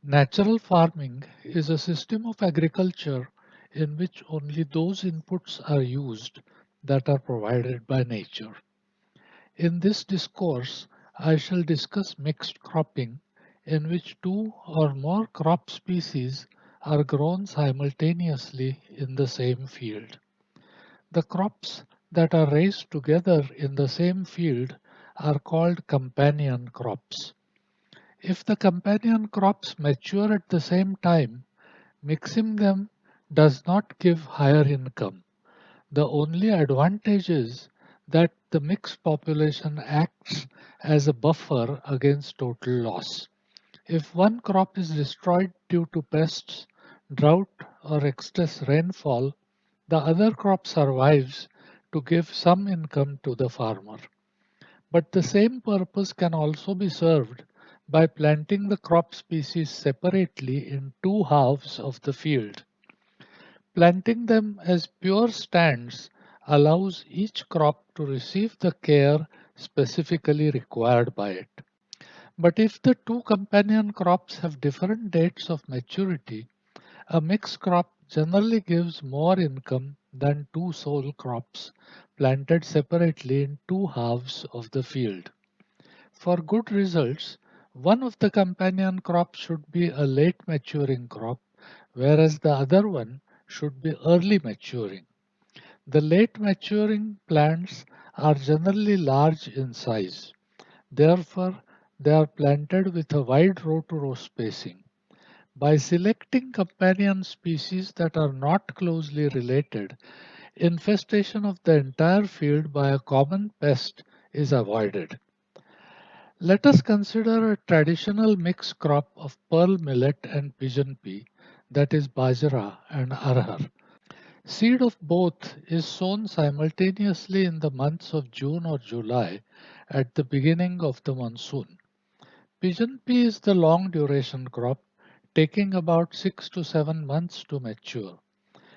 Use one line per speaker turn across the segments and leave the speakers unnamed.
Natural farming is a system of agriculture in which only those inputs are used that are provided by nature. In this discourse, I shall discuss mixed cropping, in which two or more crop species are grown simultaneously in the same field. The crops that are raised together in the same field are called companion crops. If the companion crops mature at the same time, mixing them does not give higher income. The only advantage is that the mixed population acts as a buffer against total loss. If one crop is destroyed due to pests, drought, or excess rainfall, the other crop survives to give some income to the farmer. But the same purpose can also be served by planting the crop species separately in two halves of the field. Planting them as pure stands allows each crop to receive the care specifically required by it. But if the two companion crops have different dates of maturity, a mixed crop generally gives more income than two sole crops planted separately in two halves of the field. For good results, one of the companion crops should be a late maturing crop, whereas the other one should be early maturing. The late maturing plants are generally large in size. Therefore, they are planted with a wide row to row spacing. By selecting companion species that are not closely related, infestation of the entire field by a common pest is avoided. Let us consider a traditional mixed crop of pearl millet and pigeon pea, that is bajra and arhar. Seed of both is sown simultaneously in the months of June or July at the beginning of the monsoon. Pigeon pea is the long duration crop, taking about 6 to 7 months to mature.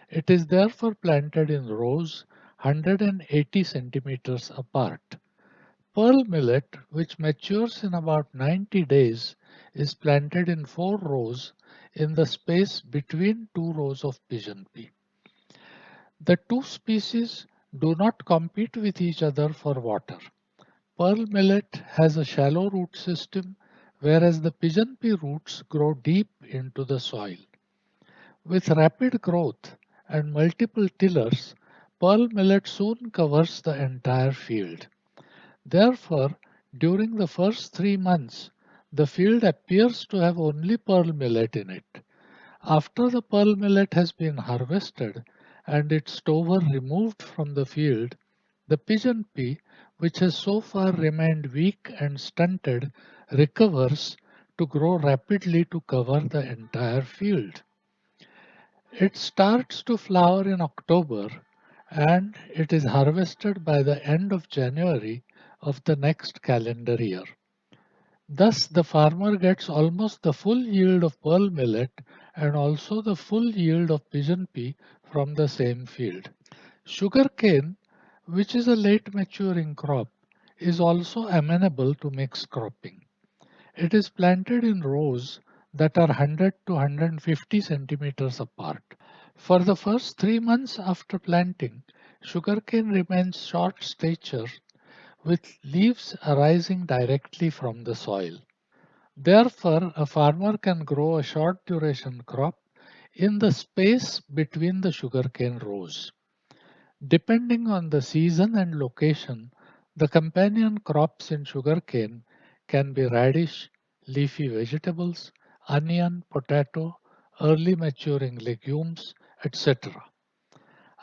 It is therefore planted in rows 180 centimeters apart. Pearl millet, which matures in about 90 days, is planted in 4 rows in the space between 2 rows of pigeon pea. The two species do not compete with each other for water. Pearl millet has a shallow root system, whereas the pigeon pea roots grow deep into the soil. With rapid growth and multiple tillers, pearl millet soon covers the entire field. Therefore, during the first 3 months, the field appears to have only pearl millet in it. After the pearl millet has been harvested and its stover removed from the field, the pigeon pea, which has so far remained weak and stunted, recovers to grow rapidly to cover the entire field. It starts to flower in October and it is harvested by the end of January of the next calendar year. Thus, the farmer gets almost the full yield of pearl millet and also the full yield of pigeon pea from the same field. Sugarcane, which is a late maturing crop, is also amenable to mixed cropping. It is planted in rows that are 100 to 150 centimeters apart. For the first 3 months after planting, sugarcane remains short stature with leaves arising directly from the soil. Therefore, a farmer can grow a short duration crop in the space between the sugarcane rows. Depending on the season and location, the companion crops in sugarcane can be radish, leafy vegetables, onion, potato, early maturing legumes, etc.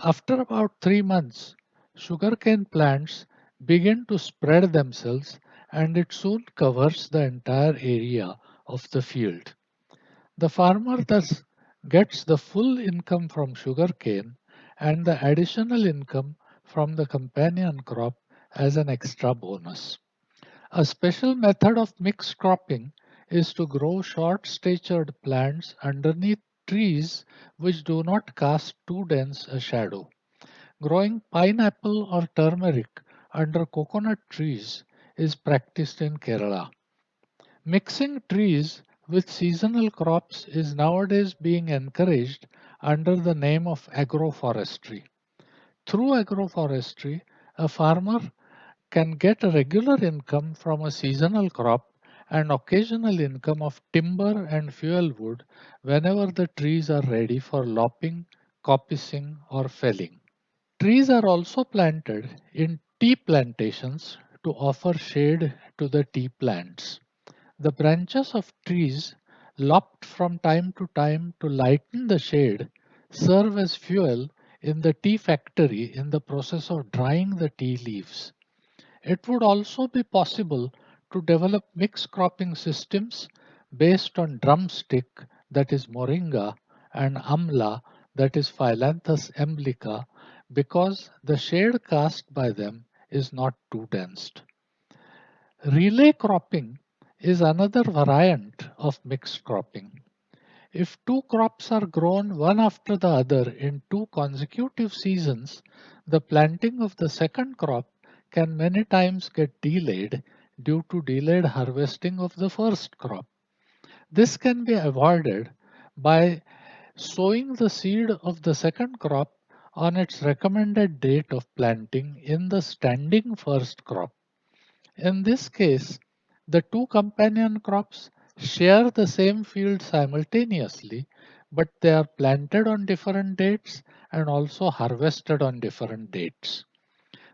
After about 3 months, sugarcane plants begin to spread themselves and it soon covers the entire area of the field. The farmer thus gets the full income from sugarcane and the additional income from the companion crop as an extra bonus. A special method of mixed cropping is to grow short statured plants underneath trees which do not cast too dense a shadow. Growing pineapple or turmeric under coconut trees is practiced in Kerala. Mixing trees with seasonal crops is nowadays being encouraged under the name of agroforestry. Through agroforestry, a farmer can get a regular income from a seasonal crop and occasional income of timber and fuel wood whenever the trees are ready for lopping, coppicing, or felling. Trees are also planted in tea plantations to offer shade to the tea plants. The branches of trees, lopped from time to time to lighten the shade, serve as fuel in the tea factory in the process of drying the tea leaves. It would also be possible to develop mixed cropping systems based on drumstick, that is moringa, and amla, that is Phyllanthus emblica, because the shade cast by them is not too dense. Relay cropping is another variant of mixed cropping. If two crops are grown one after the other in two consecutive seasons, the planting of the second crop can many times get delayed due to delayed harvesting of the first crop. This can be avoided by sowing the seed of the second crop on its recommended date of planting in the standing first crop. In this case, the two companion crops share the same field simultaneously, but they are planted on different dates and also harvested on different dates.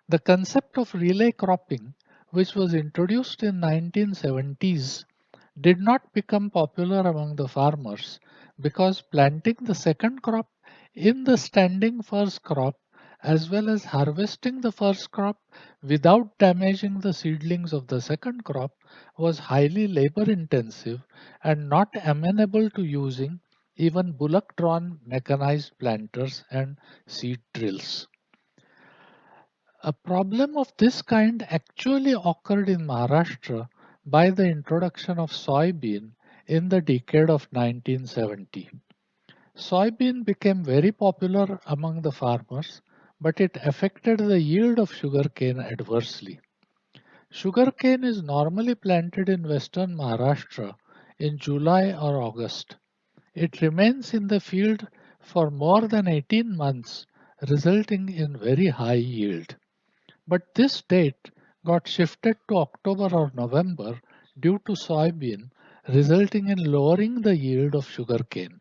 The concept of relay cropping, which was introduced in 1970s, did not become popular among the farmers because planting the second crop in the standing first crop as well as harvesting the first crop without damaging the seedlings of the second crop was highly labor intensive and not amenable to using even bullock drawn mechanized planters and seed drills. A problem of this kind actually occurred in Maharashtra by the introduction of soybean in the decade of 1970. Soybean became very popular among the farmers, but it affected the yield of sugarcane adversely. Sugarcane is normally planted in western Maharashtra in July or August. It remains in the field for more than 18 months, resulting in very high yield. But this date got shifted to October or November due to soybean, resulting in lowering the yield of sugarcane.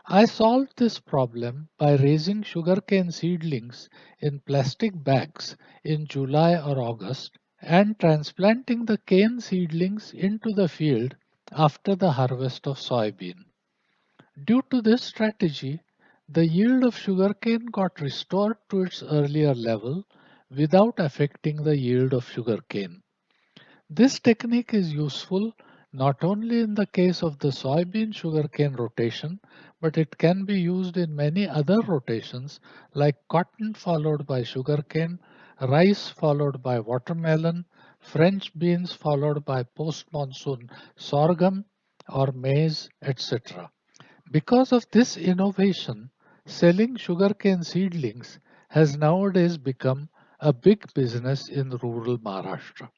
I solved this problem by raising sugarcane seedlings in plastic bags in July or August and transplanting the cane seedlings into the field after the harvest of soybean. Due to this strategy, the yield of sugarcane got restored to its earlier level without affecting the yield of sugarcane. This technique is useful not only in the case of the soybean sugarcane rotation, but it can be used in many other rotations like cotton followed by sugarcane, rice followed by watermelon, French beans followed by post monsoon sorghum or maize, etc. Because of this innovation, selling sugarcane seedlings has nowadays become a big business in rural Maharashtra.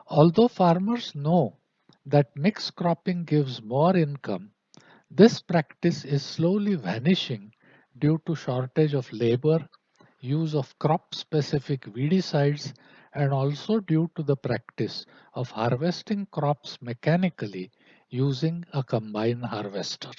Although farmers know that mixed cropping gives more income, this practice is slowly vanishing due to shortage of labor, use of crop specific weedicides, and also due to the practice of harvesting crops mechanically using a combine harvester.